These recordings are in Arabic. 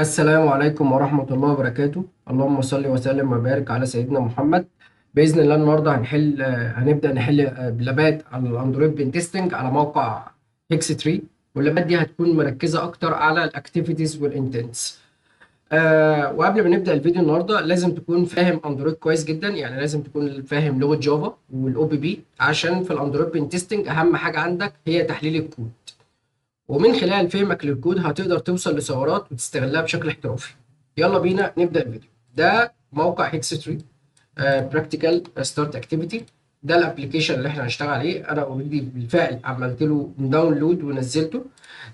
السلام عليكم ورحمة الله وبركاته. اللهم صل وسلم وبارك على سيدنا محمد. بإذن الله النهاردة هنبدأ نحل لابات على الأندرويد بين تيستنج على موقع هيكس 3. واللابات دي هتكون مركزة أكتر على الأكتيفيتيز والإنتنس. وقبل ما نبدأ الفيديو النهاردة لازم تكون فاهم أندرويد كويس جدا، يعني لازم تكون فاهم لغة جافا والأو بي بي، عشان في الأندرويد بين تيستنج أهم حاجة عندك هي تحليل الكود. ومن خلال فهمك للكود هتقدر توصل لثغرات وتستغلها بشكل احترافي. يلا بينا نبدأ الفيديو. ده موقع هيكس 3 براكتيكال ستارت اكتيفيتي. ده الابلكيشن اللي احنا هنشتغل عليه. انا اوريدي بالفعل عملت له داونلود ونزلته.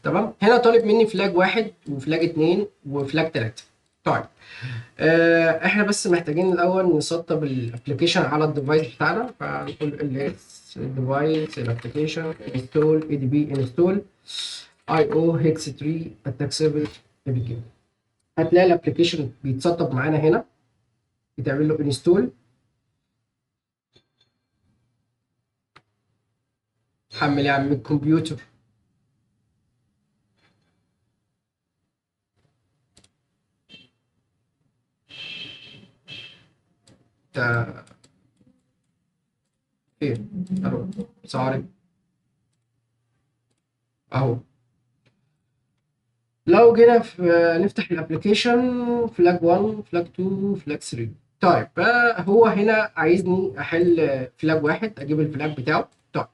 تمام. هنا طالب مني فلاج واحد وفلاج اتنين وفلاج تلاتة. طيب، احنا بس محتاجين الاول نسطب الابلكيشن على الديفايس بتاعنا، فنقول ls الديفايس الابلكيشن انستول اي دي بي انستول اي او هيكس 3 اتاك سيرفيس اي بي كي. هتلاقي الابلكيشن بيتسطب معانا هنا، بتعمل له انستول. حمل يا عم الكمبيوتر. ده فين؟ اهو. سوري. اهو. لو جينا في نفتح الابلكيشن، فلاج 1 فلاج 2 فلاج 3. طيب، هو هنا عايزني احل فلاج واحد، اجيب الفلاج بتاعه. طيب،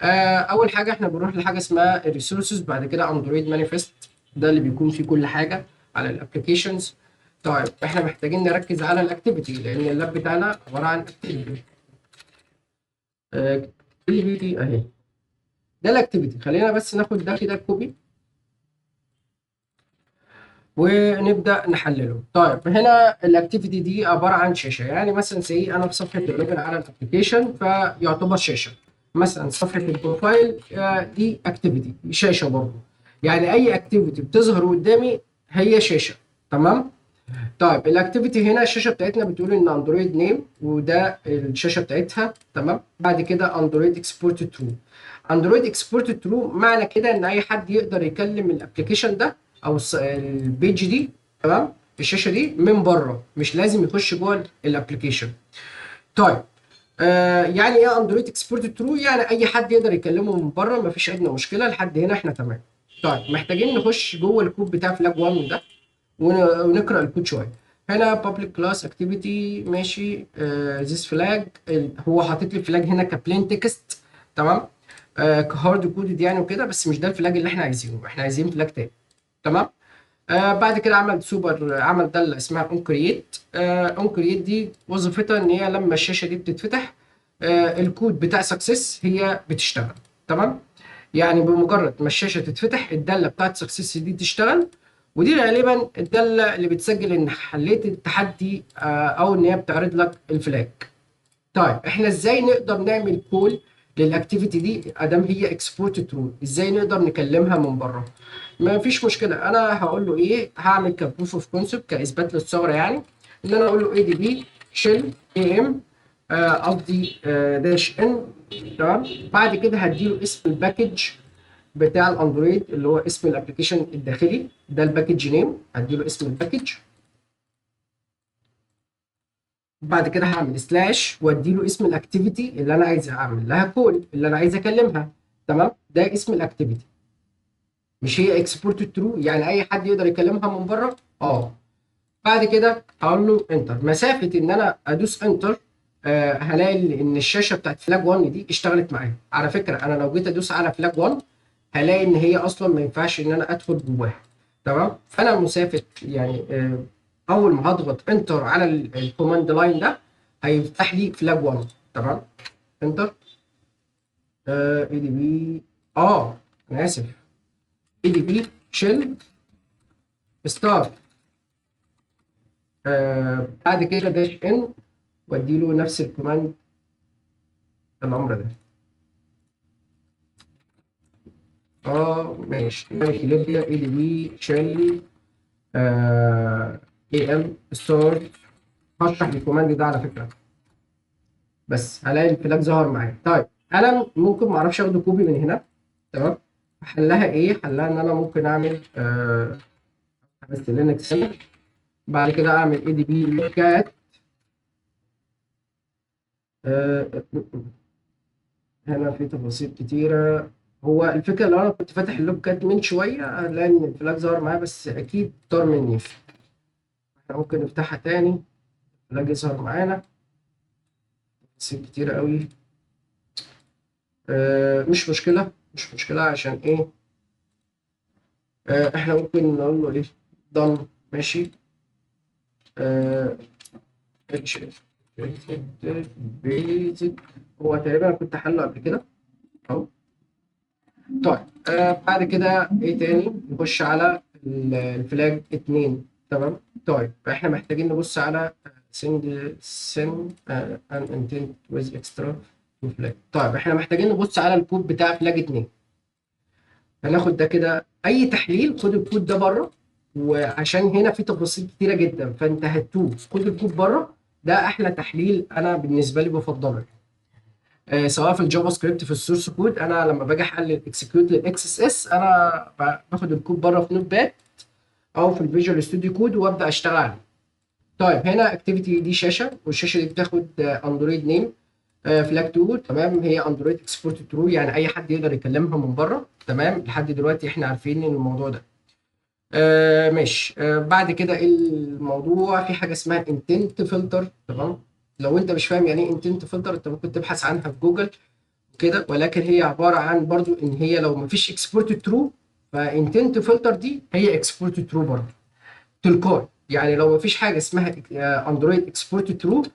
اول حاجه احنا بنروح لحاجه اسمها الريسورسز، بعد كده اندرويد مانيفست. ده اللي بيكون فيه كل حاجه على الابلكيشنز. طيب، احنا محتاجين نركز على الاكتيفيتي لان اللاب بتاعنا عباره عن اكتيفيتي. اكتيفيتي اهي. ده الاكتيفيتي. خلينا بس ناخد ده كده كوبي ونبدا نحلله. طيب، هنا الاكتيفيتي دي عباره عن شاشه، يعني مثلا زي انا في صفحه اللوجن على الابلكيشن فيعتبر شاشه. مثلا صفحه البروفايل دي اكتيفيتي شاشه برضه. يعني اي اكتيفيتي بتظهر قدامي هي شاشه. تمام. طيب، الاكتيفيتي هنا الشاشه بتاعتنا بتقول ان اندرويد نيم، وده الشاشه بتاعتها. تمام. بعد كده اندرويد اكسبورت ترو. اندرويد اكسبورت ترو معنى كده ان اي حد يقدر يكلم الابلكيشن ده او البيج دي. تمام. الشاشه دي من بره، مش لازم يخش جوه الابلكيشن. طيب، يعني ايه اندرويد اكسبورت ترو؟ يعني اي حد يقدر يكلمه من بره، مفيش ادنى مشكله. لحد هنا احنا تمام. طيب، محتاجين نخش جوه الكود بتاع فلاج 1 ده ونقرا الكود شويه. هنا public class activity ماشي. this flag هو حاطط لي فلاج هنا كبلين تكست. تمام. كهارد كودد يعني وكده، بس مش ده الفلاج اللي احنا عايزينه. احنا عايزين فلاج تاني. تمام. بعد كده عمل سوبر، عمل ده اللي اسمها اون كرييت. اون كرييت دي وظيفتها ان هي لما الشاشه دي بتتفتح الكود بتاع سكسس هي بتشتغل. تمام. يعني بمجرد ما الشاشه تتفتح الداله بتاعت سكسس دي تشتغل. ودي غالبا الداله اللي بتسجل ان حليت التحدي، او ان هي بتعرض لك الفلاج. طيب، احنا ازاي نقدر نعمل كول للاكتيفيتي دي ادام هي اكسبورت ترو؟ ازاي نقدر نكلمها من بره؟ ما فيش مشكله. انا هقول له ايه، هعمل كبروف اوف كونسبت كاثبات للثغره، يعني ان انا اقول له اي دي بي شيل اي ام قصدي داش ان. تمام. بعد كده هديله اسم الباكج بتاع الاندرويد اللي هو اسم الابلكيشن الداخلي ده الباكج نيم، هديله اسم الباكج. بعد كده هعمل سلاش واديله اسم الاكتيفيتي اللي انا عايز اعمل لها كول، اللي انا عايز اكلمها. تمام. ده اسم الاكتيفيتي. مش هي اكسبورت ترو يعني اي حد يقدر يكلمها من بره؟ بعد كده هقول له انتر. مسافه ان انا ادوس انتر هلاقي ان الشاشه بتاعت فلاج 1 دي اشتغلت معايا. على فكره انا لو جيت ادوس على فلاج 1 هلاقي ان هي اصلا ما ينفعش ان انا ادخل جواها. تمام. فانا مسافه يعني اول ما هضغط انتر على الكوماند لاين ده هيفتح لي فلاج 1. تمام. انتر. اي دي بي. انا اسف. اي دي بي شيل ستارت. بعد كده داش ان وادي له نفس الكوماند الامر ده. ماشي. كليبيا اي دي بي شيل اي ام ستارت. هشرح الكوماند ده على فكره، بس هلاقي الفلاج ظهر معايا. طيب، انا ممكن ما اعرفش اخده كوبي من هنا. تمام. حلها ايه؟ حلها ان انا ممكن اعمل بس لينكس هنا. بعد كده اعمل اي دي بي كات. هنا في تفاصيل كتيره. هو الفكره لو انا كنت فاتح اللوب كات من شويه هنلاقي ان الفلاج ظهر معايا، بس اكيد طار مني. احنا ممكن نفتحها تاني، الفلاج يظهر معانا. تفاصيل كتيره قوي. مش مشكله، مش مشكله. عشان ايه؟ احنا ممكن نقول له ايه؟ done. ماشي. آه اتش بيزك. هو تقريبا أنا كنت حله قبل كده اهو. طيب بعد كده ايه تاني؟ نخش على الفلاج 2. تمام. طيب احنا محتاجين نبص على send an intent with extra to flag. طيب احنا محتاجين نبص على الكود بتاع فلاج 2. هناخد ده كده اي تحليل، خد الكود ده بره. وعشان هنا في تفاصيل كتيره جدا فانت هتوه، خد الكود بره. ده احلى تحليل انا بالنسبه لي بفضله. سواء في الجافا سكريبت في السورس كود، انا لما باجي احلل اكسكيوت للاكس اس اس انا باخد الكود بره في نوت باد او في الفيجوال ستوديو كود وابدا اشتغل عليه. طيب هنا اكتيفيتي دي شاشه، والشاشه دي بتاخد اندرويد نيم فلاج 2. تمام. هي اندرويد اكسبورت ترو، يعني اي حد يقدر يكلمها من بره. تمام. لحد دلوقتي احنا عارفين ان الموضوع ده ماشي. بعد كده الموضوع في حاجه اسمها انتنت فلتر. تمام. لو انت مش فاهم يعني ايه انتنت فلتر انت ممكن تبحث عنها في جوجل كده، ولكن هي عباره عن برضو ان هي لو مفيش اكسبورت ترو فانتنت فلتر دي هي اكسبورت ترو برضو تلقائي. يعني لو مفيش حاجه اسمها اندرويد اكسبورت ترو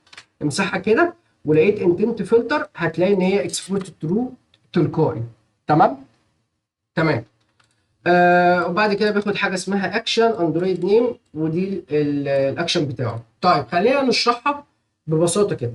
امسحها كده، ولقيت انتنت فلتر هتلاقي ان هي اكسبورت ترو تلقائي. تمام. تمام. وبعد كده باخد حاجه اسمها اكشن اندرويد نيم، ودي الاكشن بتاعه. طيب خلينا نشرحها ببساطه كده.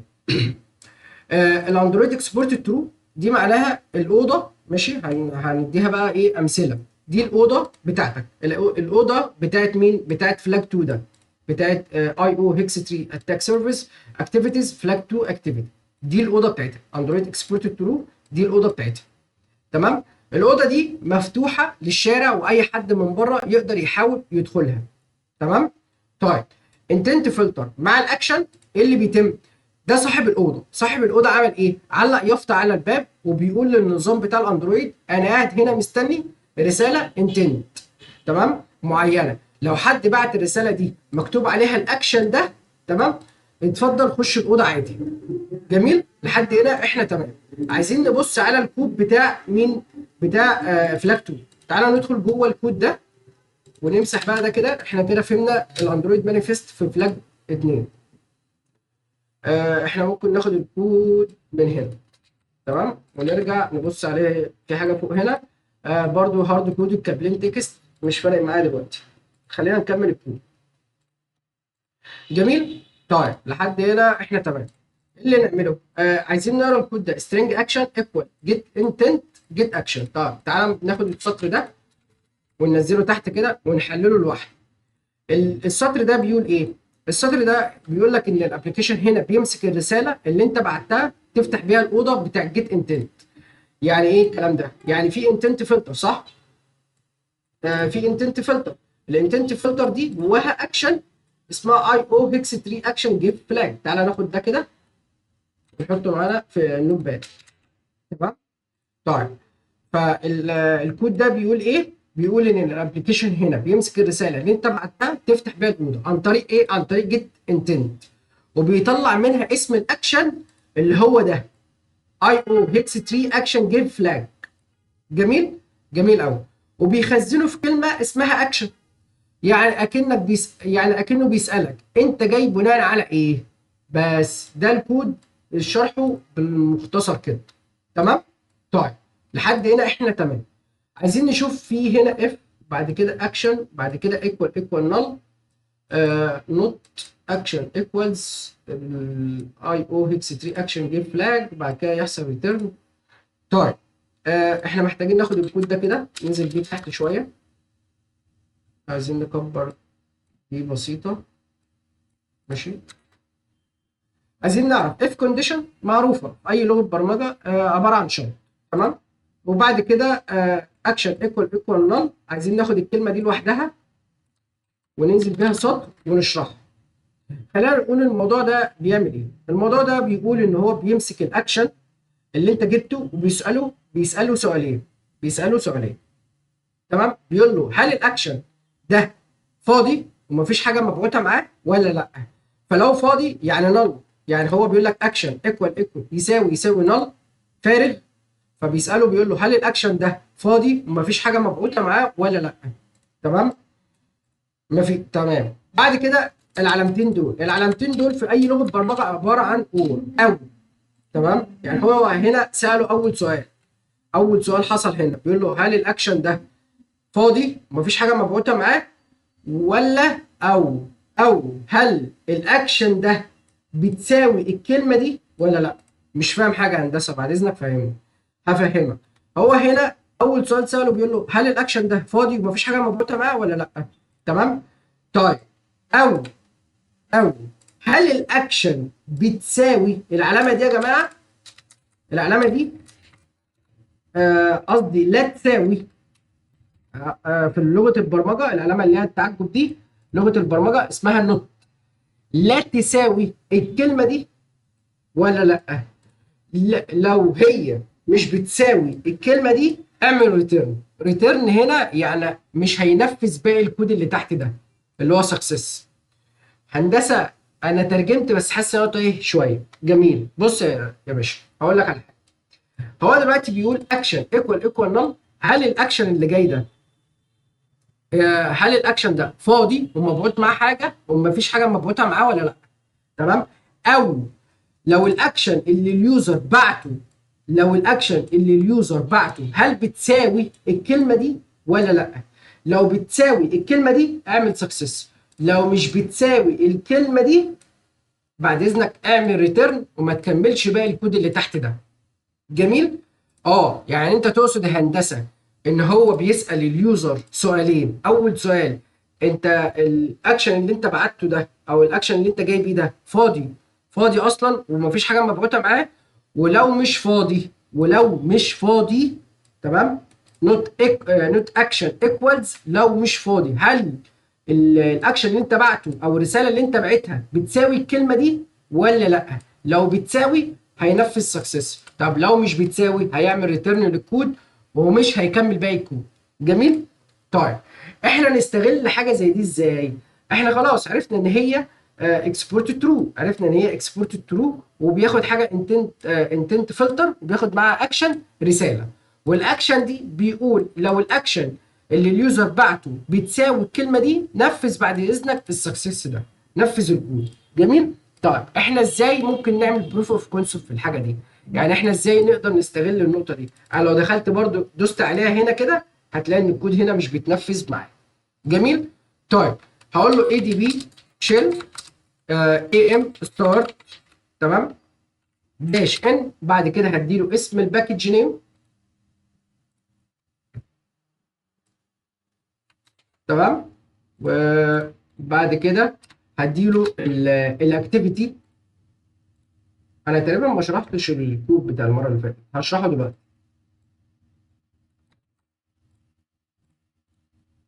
الاندرويد اكسبورت ترو دي معناها الاوضه. ماشي. هنديها بقى ايه امثله. دي الاوضه بتاعتك، الاوضه بتاعت مين؟ بتاعت فلاج 2 ده، بتاعت اي او هيكس 3 اتاك سيرفيس اكتيفيتيز فلاج 2 اكتيفيتي. دي الاوضه بتاعتها اندرويد اكسبورت ترو، دي الاوضه بتاعتها. تمام. الاوضه دي مفتوحه للشارع واي حد من بره يقدر يحاول يدخلها. تمام. طيب انتنت فلتر مع الاكشن ايه اللي بيتم؟ ده صاحب الاوضه، صاحب الاوضه عمل ايه؟ علق يافطه على الباب وبيقول للنظام بتاع الاندرويد انا قاعد هنا مستني رساله انتنت. تمام. معينه. لو حد بعت الرساله دي مكتوب عليها الاكشن ده، تمام، اتفضل خش الاوضه عادي. جميل. لحد هنا احنا تمام. عايزين نبص على الكود بتاع مين؟ بتاع فلاج 2. تعالى ندخل جوه الكود ده ونمسح بقى ده كده. احنا كده فهمنا الاندرويد مانيفست في فلاج 2. احنا ممكن ناخد الكود من هنا. تمام. ونرجع نبص عليه في حاجه فوق هنا. برضو هارد كود الكابلين تكست مش فارق معايا دلوقتي. خلينا نكمل الكود. جميل. طيب لحد هنا احنا تمام. ايه اللي نعمله؟ عايزين نقرا الكود ده string action equal get intent get action. طيب تعالى ناخد السطر ده وننزله تحت كده ونحلله لوحده. السطر ده بيقول ايه؟ السطر ده بيقول لك ان الابلكيشن هنا بيمسك الرساله اللي انت بعتها تفتح بيها الاوضه بتاع جيت انتنت. يعني ايه الكلام ده؟ يعني في انتنت فلتر صح؟ في انتنت فلتر. الانتنت فلتر دي جواها اكشن اسمها اي او هيكس 3 اكشن جيف فلاج. تعالى ناخد ده كده نحطه معانا في النوت باد. تمام. طيب فالكود ده بيقول ايه؟ بيقول ان الابلكيشن هنا بيمسك الرساله اللي انت بعتها تفتح بيها الاوضه عن طريق ايه؟ عن طريق جيت انتنت، وبيطلع منها اسم الاكشن اللي هو ده اي او هيكس 3 اكشن جيف فلاج. جميل. جميل قوي. وبيخزنه في كلمه اسمها اكشن. يعني يعني اكنه بيسالك انت جاي بناء على ايه. بس ده الكود شرحه بالمختصر كده. تمام. طيب لحد هنا احنا تمام. عايزين نشوف في هنا اف، بعد كده اكشن، بعد كده ايكوال نل نوت اكشن ايكوالز اي او هيكس 3 اكشن جيف فلاج، بعد كده يحصل ريتيرن. طيب احنا محتاجين ناخد الكود ده كده ننزل بيه تحت شويه. عايزين نكبر دي بسيطه. ماشي. عايزين نعرف اف كونديشن معروفه في اي لغه برمجه عباره عن شرط. تمام. وبعد كده اكشن ايكوال نل. عايزين ناخد الكلمه دي لوحدها وننزل بيها سطر ونشرحها. خلينا نقول الموضوع ده بيعمل ايه. الموضوع ده بيقول ان هو بيمسك الاكشن اللي انت جبته بيساله سؤالين. تمام. بيقول له هل الاكشن ده فاضي ومفيش حاجه مبعوثه معاه ولا لا. فلو فاضي يعني نل، يعني هو بيقول لك اكشن ايكوال يساوي نل، فارغ. فبيساله بيقول له هل الاكشن ده فاضي ومفيش حاجه مبعوثه معاه ولا لا. تمام. ما في. تمام. بعد كده العلامتين دول في اي لغه برمجه عباره عن اور او. تمام. يعني هو هنا ساله اول سؤال حصل هنا بيقول له هل الاكشن ده فاضي ومفيش حاجه مبعوثه معاه ولا او هل الاكشن ده بتساوي الكلمه دي ولا لا. مش فاهم حاجه هندسه، بعد اذنك فهمني. هفهمك. هو هنا اول سؤال ساله بيقول له هل الاكشن ده فاضي ومفيش حاجه مربوطه معاه ولا لا. تمام. طيب. او او هل الاكشن بتساوي العلامه دي يا جماعه. العلامه دي قصدي لا تساوي. في لغه البرمجه العلامه اللي هي التعجب دي لغه البرمجه اسمها النوت. لا تساوي الكلمه دي ولا لا. لو هي مش بتساوي الكلمه دي اعمل ريتيرن هنا، يعني مش هينفذ باقي الكود اللي تحت ده اللي هو سكسس. هندسه انا ترجمت بس حاسس ان انا ايه شويه. جميل. بص يا باشا هقول لك على حاجه. هو دلوقتي بيقول اكشن ايكوال نل. هل الاكشن اللي جاي ده هل الاكشن ده فاضي ومبعوث معاه حاجه ومفيش حاجه مبعوثه معاه ولا لا. تمام. او لو الاكشن اللي اليوزر بعته هل بتساوي الكلمه دي ولا لا. لو بتساوي الكلمه دي اعمل سكسس. لو مش بتساوي الكلمه دي بعد اذنك اعمل ريتيرن وما تكملش باقي الكود اللي تحت ده. جميل. يعني انت تقصد يا هندسه ان هو بيسال اليوزر سؤالين. اول سؤال انت الاكشن اللي انت بعته ده او الاكشن اللي انت جاي بيه ده فاضي اصلا ومفيش حاجه مبعوثه معاه. ولو مش فاضي تمام. نوت اكشن ايكوالز. لو مش فاضي هل الاكشن اللي انت بعته او الرساله اللي انت بعتها بتساوي الكلمه دي ولا لا. لو بتساوي هينفذ سكسس. طب لو مش بتساوي هيعمل ريتيرن للكود ومش هيكمل باقي الكود. جميل. طيب احنا نستغل حاجه زي دي ازاي. احنا خلاص عرفنا ان هي اكسبورت ترو وبياخد حاجه انتنت فلتر وبياخد معاها اكشن رساله. والاكشن دي بيقول لو الاكشن اللي اليوزر بعته بتساوي الكلمه دي نفذ بعد اذنك السكسس ده، نفذ الكود. جميل. طيب احنا ازاي ممكن نعمل بروف اوف كونسبت في الحاجه دي. يعني احنا ازاي نقدر نستغل النقطه دي. انا لو دخلت برضو دوست عليها هنا كده هتلاقي ان الكود هنا مش بيتنفذ معايا. جميل. طيب هقول له اي دي بي شيل اي ام ستارت. تمام. داش ان. بعد كده هديله اسم الباكج نيم. تمام. وبعد كده هديله الاكتيفيتي. انا تقريبا ما شرحتش الكود بتاع المره اللي فاتت، هشرحه دلوقتي.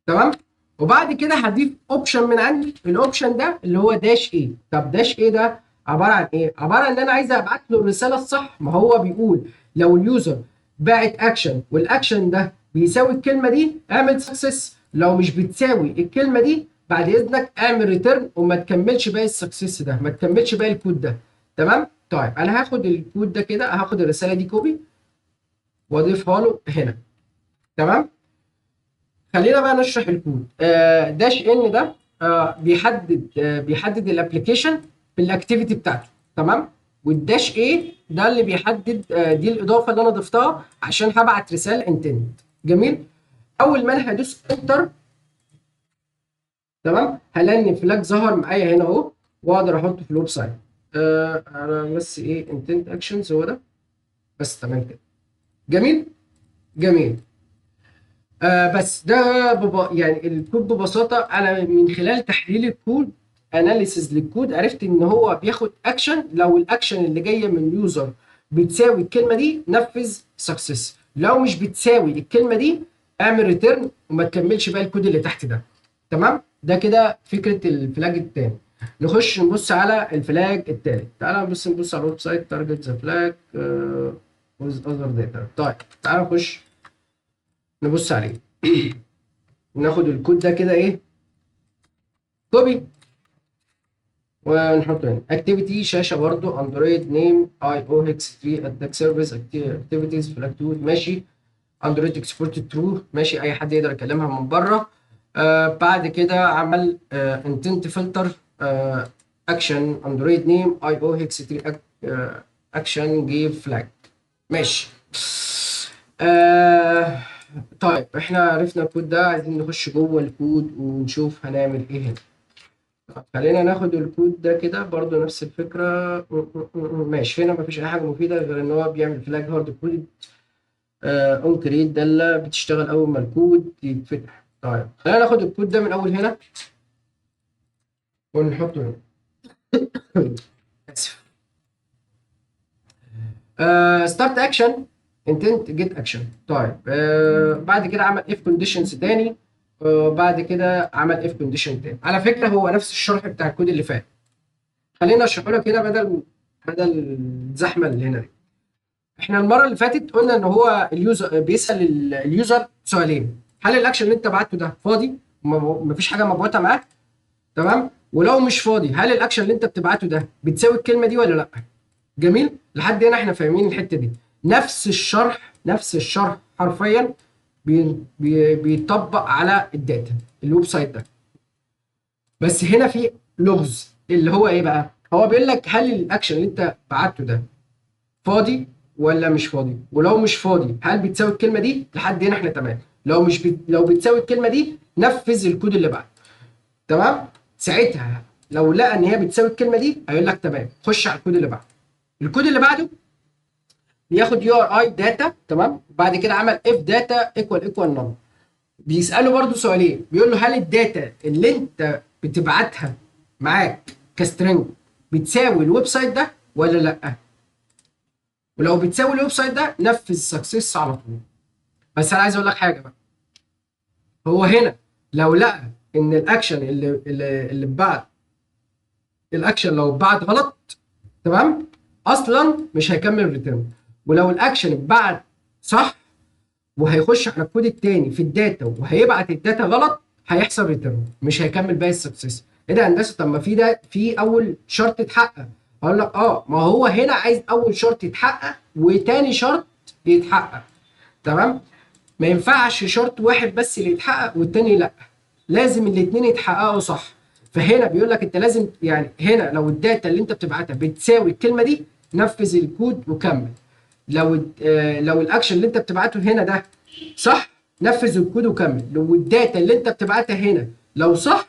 تمام. وبعد كده هضيف اوبشن من عندي. الاوبشن ده اللي هو داش ايه. طب داش ايه ده عباره عن ايه. عباره عن ان انا عايز ابعت له الرساله الصح. ما هو بيقول لو اليوزر باعت اكشن والاكشن ده بيساوي الكلمه دي اعمل سكسس. لو مش بتساوي الكلمه دي بعد اذنك اعمل ريتيرن وما تكملش باقي السكسس ده، ما تكملش باقي الكود ده. تمام. طيب انا هاخد الكود ده كده، هاخد الرساله دي كوبي واضيفها له هنا. تمام. خلينا بقى نشرح الكود. داش ان ده بيحدد الابلكيشن بالاكتيفيتي بتاعته. تمام. والداش ايه ده اللي بيحدد دي الاضافه اللي انا ضفتها عشان هبعت رساله انتنت. جميل. اول ما انا هدوس انتر تمام هلاقي ان فلاج ظهر معايا هنا اهو واقدر احطه في الويب سايت. انا بس ايه انتنت اكشنز هو ده بس. تمام كده. جميل. جميل. بس ده يعني الكود ببساطه انا من خلال تحليل الكود اناليسيز للكود عرفت ان هو بياخد اكشن. لو الاكشن اللي جايه من اليوزر بتساوي الكلمه دي نفذ سكسس. لو مش بتساوي الكلمه دي اعمل ريتيرن وما تكملش بقى الكود اللي تحت ده. تمام. ده كده فكره الفلاج التاني. نخش نبص على الفلاج التالت. تعالى نبص على الويب سايت تارجت ذا فلاج ويز اذر داتا. طيب تعالى نخش نبص عليه. ناخد الكود ده كده ايه، كوبي، ونحطه هنا. اكتيفيتي شاشه برضو اندرويد نيم اي او هيكس 3 اتاك سيرفيس اكتيفيتيز فلاج 2 ماشي. اندرويد اكسبورت ترو ماشي، اي حد يقدر يكلمها من بره. بعد كده عمل انتنت فلتر اكشن اندرويد نيم اي او هيكس 3 اكشن جيف فلاج ماشي. آه طيب احنا عرفنا الكود ده، عايزين نخش جوه الكود ونشوف هنعمل ايه هنا. طب خلينا ناخد الكود ده كده برضو نفس الفكرة. ماشي، هنا مفيش أي حاجة مفيدة غير إن هو بيعمل فلاج هارد كود اون كريت دالة بتشتغل أول ما الكود يتفتح. طيب خلينا ناخد الكود ده من أول هنا ونحطه هنا. آسف. ستارت أكشن انتنت جيت أكشن. طيب بعد كده عمل اف كونديشنز تاني. بعد كده عمل اف كونديشن تاني. على فكرة هو نفس الشرح بتاع الكود اللي فات. خلينا اشرحه لك هنا بدل الزحمة اللي هنا دي. احنا المره اللي فاتت قلنا ان هو اليوزر بيسال اليوزر سؤالين: هل الاكشن اللي انت بعته ده فاضي مفيش حاجه مبعوثه معاه؟ تمام. ولو مش فاضي هل الاكشن اللي انت بتبعته ده بتساوي الكلمه دي ولا لا؟ جميل، لحد هنا احنا فاهمين الحته دي. نفس الشرح حرفيا بيطبق على الداتا الويب سايت ده. بس هنا في لغز اللي هو ايه بقى؟ هو بيقول لك هل الاكشن اللي انت بعته ده فاضي ولا مش فاضي؟ ولو مش فاضي هل بتساوي الكلمه دي؟ لحد هنا احنا تمام. لو مش لو بتساوي الكلمه دي نفذ الكود اللي بعده. تمام. ساعتها لو لقى ان هي بتساوي الكلمه دي هيقول لك تمام، خش على الكود اللي بعده. الكود اللي بعده بياخد يو ار اي داتا. تمام. بعد كده عمل اف داتا ايكوال نون. بيساله برده سؤالين، بيقول له هل الداتا اللي انت بتبعتها معاك كسترنج بتساوي الويب سايت ده ولا لا؟ ولو بتساوي الويب سايت ده نفذ سكسس على طول. بس انا عايز اقول لك حاجه بقى. هو هنا لو لقى ان الاكشن اللي اتبعت، الاكشن لو اتبعت غلط، تمام، اصلا مش هيكمل ريتيرن. ولو الاكشن اتبعت صح وهيخش على الكود التاني في الداتا وهيبعت الداتا غلط هيحصل ريتيرن، مش هيكمل باقي السكسس. ايه ده يا هندسه؟ طب ما في ده في اول شرط اتحقق. هقول لك ما هو هنا عايز اول شرط يتحقق وتاني شرط يتحقق. تمام. ما ينفعش شرط واحد بس اللي يتحقق والتاني لا، لازم الاثنين يتحققوا صح. فهنا بيقول لك انت لازم يعني هنا لو الداتا اللي انت بتبعتها بتساوي الكلمه دي نفذ الكود وكمل. لو الاكشن اللي انت بتبعته هنا ده صح نفذ الكود وكمل. لو الداتا اللي انت بتبعتها هنا لو صح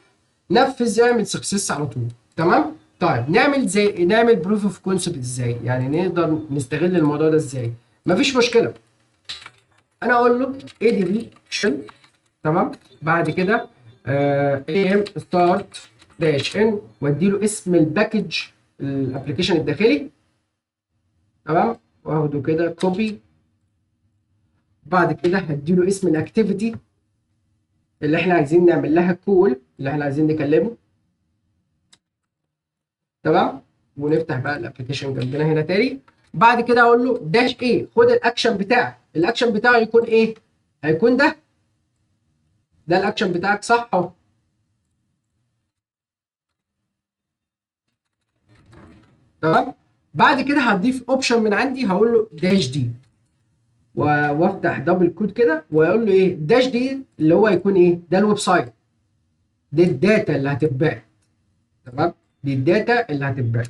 نفذ اعمل سكسس على طول. تمام. طيب نعمل بروف اوف كونسبت ازاي؟ يعني نقدر نستغل الموضوع ده ازاي؟ مفيش مشكله. انا اقول له اي دي بي اكشن. تمام. بعد كده ام ستارت داش ان وادي له اسم الباكج الابلكيشن الداخلي. تمام. واخده كده كوبي. بعد كده هدي له اسم الاكتيفيتي اللي احنا عايزين نعمل لها كول، اللي احنا عايزين نكلمه. تمام. ونفتح بقى الابلكيشن جنبنا هنا تاني. بعد كده اقول له داش ايه، خد الاكشن بتاعك. الاكشن بتاعه يكون ايه؟ هيكون ده الاكشن بتاعك صح اهو. تمام. بعد كده هضيف اوبشن من عندي هقول له داش دي وافتح دبل كود كده واقول له ايه داش دي اللي هو يكون ايه؟ ده الويب سايت، دي الداتا اللي هتتبعت. تمام. دي الداتا اللي هتتبعت.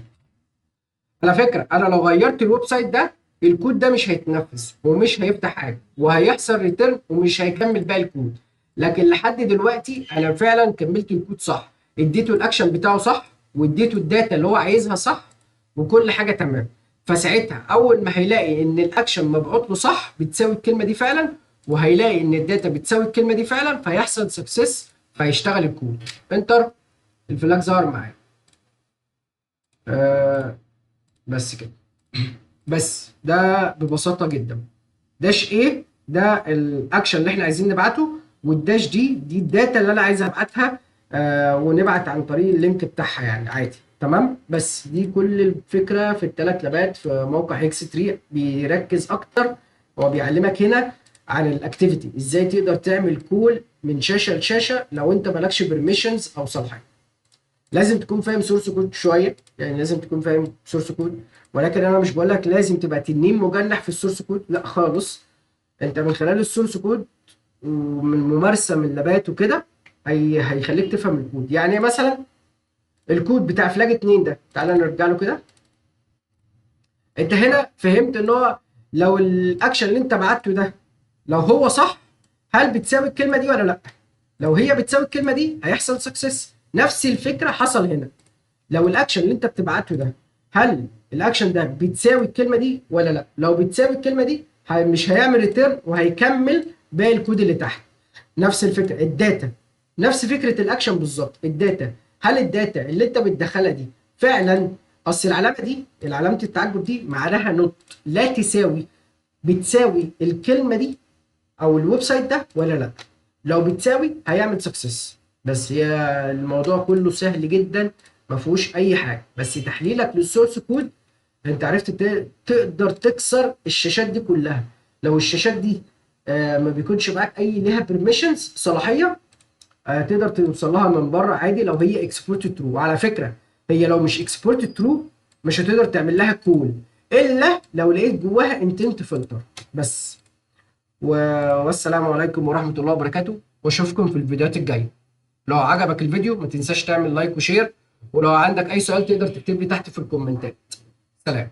على فكره انا لو غيرت الويب سايت ده الكود ده مش هيتنفذ ومش هيفتح حاجه وهيحصل ريتيرن ومش هيكمل باقي الكود. لكن لحد دلوقتي انا فعلا كملت الكود صح، اديته الاكشن بتاعه صح واديته الداتا اللي هو عايزها صح وكل حاجه تمام. فساعتها اول ما هيلاقي ان الاكشن مبعوت له صح بتساوي الكلمه دي فعلا، وهيلاقي ان الداتا بتساوي الكلمه دي فعلا، فيحصل سكسس فيشتغل الكود. انتر. الفلاج ظهر معايا. آه بس كده. بس ده ببساطه جدا. داش ايه ده الاكشن اللي احنا عايزين نبعته، والداش دي الداتا اللي انا عايز ابعتها ونبعت عن طريق اللينك بتاعها يعني عادي. تمام. بس دي كل الفكره في الثلاث لابات في موقع هيكس 3. بيركز اكتر، هو بيعلمك هنا عن الاكتيفيتي، ازاي تقدر تعمل كول من شاشه لشاشه لو انت مالكش بيرميشنز او صلاحيه. لازم تكون فاهم سورس كود شويه، يعني لازم تكون فاهم سورس كود، ولكن انا مش بقول لك لازم تبقى تنين مجنح في السورس كود، لا خالص. انت من خلال السورس كود ومن ممارسه من لابات وكده هيخليك تفهم الكود. يعني مثلا الكود بتاع فلاج 2 ده، تعالى نرجع له كده. انت هنا فهمت ان هو لو الاكشن اللي انت بعته ده لو هو صح، هل بتساوي الكلمه دي ولا لا؟ لو هي بتساوي الكلمه دي هيحصل سكسس. نفس الفكره حصل هنا. لو الاكشن اللي انت بتبعته ده، هل الاكشن ده بتساوي الكلمه دي ولا لا؟ لو بتساوي الكلمه دي مش هيعمل ريتيرن وهيكمل باقي الكود اللي تحت. نفس الفكره الداتا، نفس فكره الاكشن بالظبط. الداتا، هل الداتا اللي انت بتدخلها دي فعلا، اصل العلامه دي، علامه التعجب دي معناها نوت، لا تساوي، بتساوي الكلمه دي او الويب سايت ده ولا لا؟ لو بتساوي هيعمل سكسس. بس هي الموضوع كله سهل جدا، ما فيهوش اي حاجه، بس تحليلك للسورس كود انت عرفت تقدر تكسر الشاشات دي كلها. لو الشاشات دي ما بيكونش معاك اي ليها بيرميشنز صلاحيه، تقدر توصل لها من بره عادي لو هي اكسبورت ترو. وعلى فكره هي لو مش اكسبورت ترو مش هتقدر تعمل لها كول الا لو لقيت جواها انتنت فلتر بس. والسلام عليكم ورحمة الله وبركاته، واشوفكم في الفيديوهات الجاية. لو عجبك الفيديو ما تنساش تعمل لايك وشير، ولو عندك اي سؤال تقدر تكتب لي تحت في الكومنتات. سلام.